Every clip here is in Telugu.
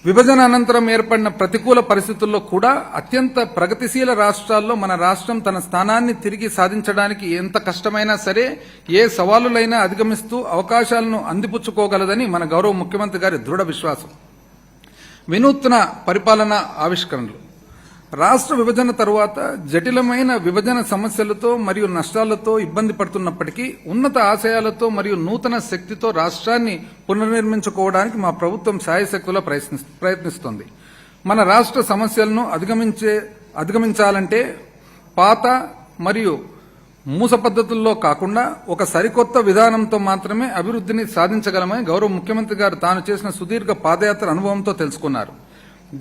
విభజన అనంతరం ఏర్పడిన ప్రతికూల పరిస్థితుల్లో కూడా అత్యంత ప్రగతిశీల రాష్ట్రాల్లో మన రాష్ట్రం తన స్థానాన్ని తిరిగి సాధించడానికి ఎంత కష్టమైనా సరే ఏ సవాలులైనా అధిగమిస్తూ అవకాశాలను అందిపుచ్చుకోగలదని మన గౌరవ ముఖ్యమంత్రి గారి దృఢ విశ్వాసం. వినూత్న పరిపాలన ఆవిష్కరణలు. రాష్ట్ర విభజన తరువాత జటిలమైన విభజన సమస్యలతో మరియు నష్టాలతో ఇబ్బంది పడుతున్నప్పటికీ ఉన్నత ఆశయాలతో మరియు నూతన శక్తితో రాష్ట్రాన్ని పునర్నిర్మించుకోవడానికి మా ప్రభుత్వం శాయశక్తులా ప్రయత్నిస్తోంది. మన రాష్ట్ర సమస్యలను అధిగమించాలంటే పాత మరియు మూస పద్ధతుల్లో కాకుండా ఒక సరికొత్త విధానంతో మాత్రమే అభివృద్ధిని సాధించగలమని గౌరవ ముఖ్యమంత్రి గారు తాను చేసిన సుదీర్ఘ పాదయాత్ర అనుభవంతో తెలుసుకున్నారు.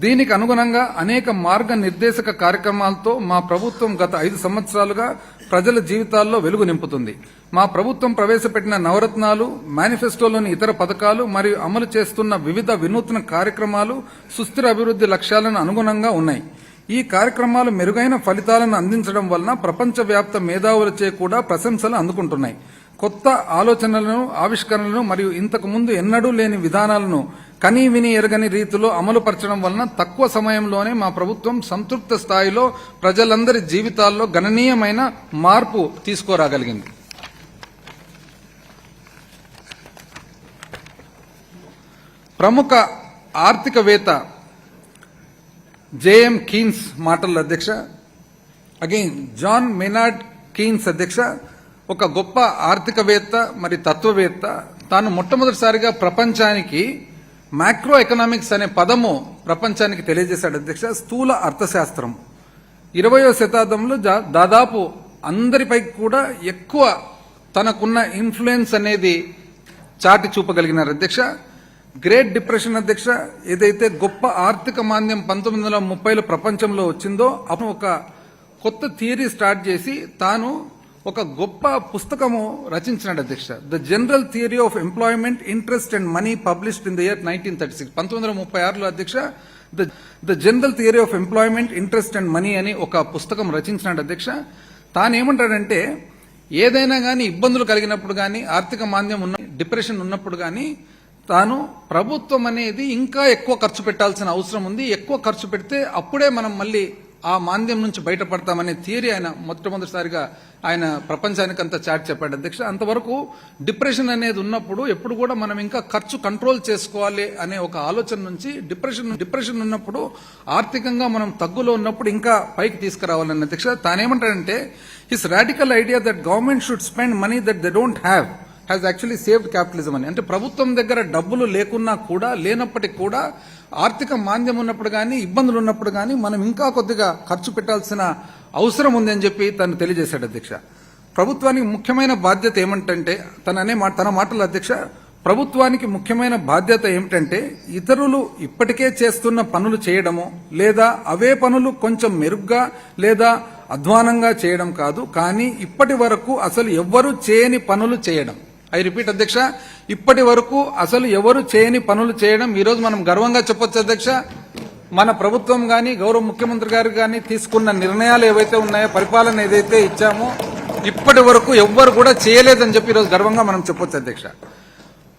దీనికి అనుగుణంగా అనేక మార్గ నిర్దేశక కార్యక్రమాలతో మా ప్రభుత్వం గత 5 సంవత్సరాలుగా ప్రజల జీవితాల్లో వెలుగు నింపుతుంది. మా ప్రభుత్వం ప్రవేశపెట్టిన నవరత్నాలు, మేనిఫెస్టోలోని ఇతర పథకాలు మరియు అమలు చేస్తున్న వివిధ వినూత్న కార్యక్రమాలు సుస్థిర అభివృద్ధి లక్ష్యాలను అనుగుణంగా ఉన్నాయి. ఈ కార్యక్రమాలు మెరుగైన ఫలితాలను అందించడం వలన ప్రపంచవ్యాప్త మేధావులచే కూడా ప్రశంసలు అందుకుంటున్నాయి. కొత్త ఆలోచనలను, ఆవిష్కరణలను మరియు ఇంతకు ముందు ఎన్నడూ లేని విధానాలను కనీ విని ఎరగని రీతిలో అమలుపరచడం వలన తక్కువ సమయంలోనే మా ప్రభుత్వం సంతృప్త స్థాయిలో ప్రజలందరి జీవితాల్లో గణనీయమైన మార్పు తీసుకురాగలిగింది. ప్రముఖ ఆర్థికవేత్త జేఎం కీన్స్ మాటల అధ్యక్ష, అగైన్ జాన్ మెనార్డ్ కీన్స్ అధ్యక్ష, ఒక గొప్ప ఆర్థికవేత్త మరియు తత్వవేత్త. తాను మొట్టమొదటిసారిగా ప్రపంచానికి మ్యాక్రో ఎకనామిక్స్ అనే పదము ప్రపంచానికి తెలియజేశాడు అధ్యక్ష. స్థూల అర్థశాస్త్రం 20వ శతాబ్దంలో దాదాపు అందరిపై కూడా ఎక్కువ తనకున్న ఇన్ఫ్లుయెన్స్ అనేది చాటి చూపగలిగినారు అధ్యక్ష. గ్రేట్ డిప్రెషన్ అధ్యక్ష, ఏదైతే గొప్ప ఆర్థిక మాంద్యం 1930లో ప్రపంచంలో వచ్చిందో అప్పుడు ఒక కొత్త థియరీ స్టార్ట్ చేసి తాను ఒక గొప్ప పుస్తకము రచించినాడు అధ్యక్ష. The general theory of employment, interest and money, published in the year 1936. 1936లో అధ్యక్ష the general theory of employment, interest and money అని ఒక పుస్తకం రచించినాడు అధ్యక్ష. తానేమంటాడంటే ఏదైనా కానీ ఇబ్బందులు కలిగినప్పుడు కానీ, ఆర్థిక మాంద్యం ఉన్న, డిప్రెషన్ ఉన్నప్పుడు కానీ తాను ప్రభుత్వం అనేది ఇంకా ఎక్కువ ఖర్చు పెట్టాల్సిన అవసరం ఉంది. ఎక్కువ ఖర్చు పెడితే అప్పుడే మనం మళ్ళీ ఆ మాంద్యం నుంచి బయటపడతామనే థియరీ ఆయన మొట్టమొదటిసారిగా ఆయన ప్రపంచానికి అంతా చాటి చెప్పాడు అధ్యక్ష. అంతవరకు డిప్రెషన్ అనేది ఉన్నప్పుడు ఎప్పుడు కూడా మనం ఇంకా ఖర్చు కంట్రోల్ చేసుకోవాలి అనే ఒక ఆలోచన నుంచి డిప్రెషన్ ఉన్నప్పుడు ఆర్థికంగా మనం తగ్గులో ఉన్నప్పుడు ఇంకా పైకి తీసుకురావాలని అధ్యక్ష. తానేమంటాడంటే his radical idea that government should spend money that they don't have has actually saved capitalism అని. అంటే ప్రభుత్వం దగ్గర డబ్బులు లేకున్నా కూడా, లేనప్పటికీ కూడా ఆర్థిక మాంద్యం ఉన్నప్పుడు కానీ, ఇబ్బందులు ఉన్నప్పుడు కానీ మనం ఇంకా కొద్దిగా ఖర్చు పెట్టాల్సిన అవసరం ఉందని చెప్పి తను తెలియజేశాడు అధ్యక్ష. ప్రభుత్వానికి ముఖ్యమైన బాధ్యత ఏమంటే తన మాటల అధ్యక్ష, ప్రభుత్వానికి ముఖ్యమైన బాధ్యత ఏమిటంటే ఇతరులు ఇప్పటికే చేస్తున్న పనులు చేయడము లేదా అవే పనులు కొంచెం మెరుగ్గా లేదా అధ్వానంగా చేయడం కాదు, కానీ ఇప్పటి వరకు అసలు ఎవ్వరూ చేయని పనులు చేయడం. ఐ రిపీట్ అధ్యక్ష, ఇప్పటి వరకు అసలు ఎవరు చేయని పనులు చేయడం. ఈరోజు మనం గర్వంగా చెప్పొచ్చు అధ్యక్ష, మన ప్రభుత్వం కానీ గౌరవ ముఖ్యమంత్రి గారు కానీ తీసుకున్న నిర్ణయాలు ఏవైతే ఉన్నాయో, పరిపాలన ఏదైతే ఇచ్చామో ఇప్పటి వరకు ఎవ్వరు కూడా చేయలేదని చెప్పి ఈరోజు గర్వంగా మనం చెప్పొచ్చు అధ్యక్ష.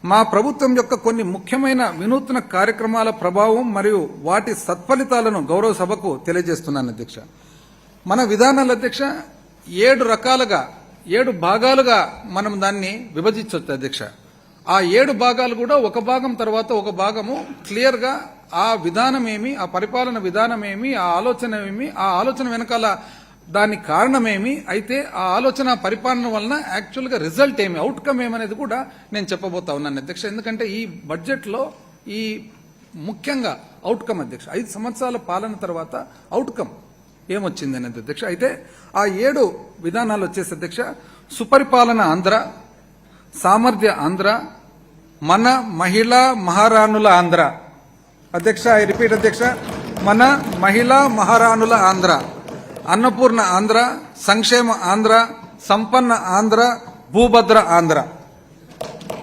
మా ప్రభుత్వం యొక్క కొన్ని ముఖ్యమైన వినూత్న కార్యక్రమాల ప్రభావం మరియు వాటి సత్ఫలితాలను గౌరవ సభకు తెలియజేస్తున్నాను అధ్యక్ష. మన విధానాలు అధ్యక్ష 7 భాగాలుగా మనం దాన్ని విభజించవచ్చు అధ్యక్ష. ఆ 7 భాగాలు కూడా ఒక భాగం తర్వాత ఒక భాగము క్లియర్ గా ఆ విధానం ఏమి, ఆ పరిపాలన విధానం ఏమి, ఆ ఆలోచన ఏమి, ఆ ఆలోచన వెనకాల దానికి కారణమేమి, అయితే ఆ ఆలోచన పరిపాలన వలన యాక్చువల్ గా రిజల్ట్ ఏమి, అవుట్కమ్ ఏమనేది కూడా నేను చెప్పబోతా ఉన్నాను అధ్యక్ష. ఎందుకంటే ఈ బడ్జెట్ లో ఈ ముఖ్యంగా అవుట్కమ్ అధ్యక్ష, 5 సంవత్సరాల పాలన తర్వాత అవుట్కమ్ ఏమొచ్చింది అనేది అధ్యక్ష. అయితే ఆ 7 విధానాలు వచ్చేసి అధ్యక్ష, సుపరిపాలన ఆంధ్ర, సామర్థ్య ఆంధ్ర, మన మహిళా మహారాణుల ఆంధ్ర అధ్యక్ష. ఐ రిపీట్ అధ్యక్ష, మన మహిళా మహారాణుల ఆంధ్ర, అన్నపూర్ణ ఆంధ్ర, సంక్షేమ ఆంధ్ర, సంపన్న ఆంధ్ర, భూభద్ర ఆంధ్ర.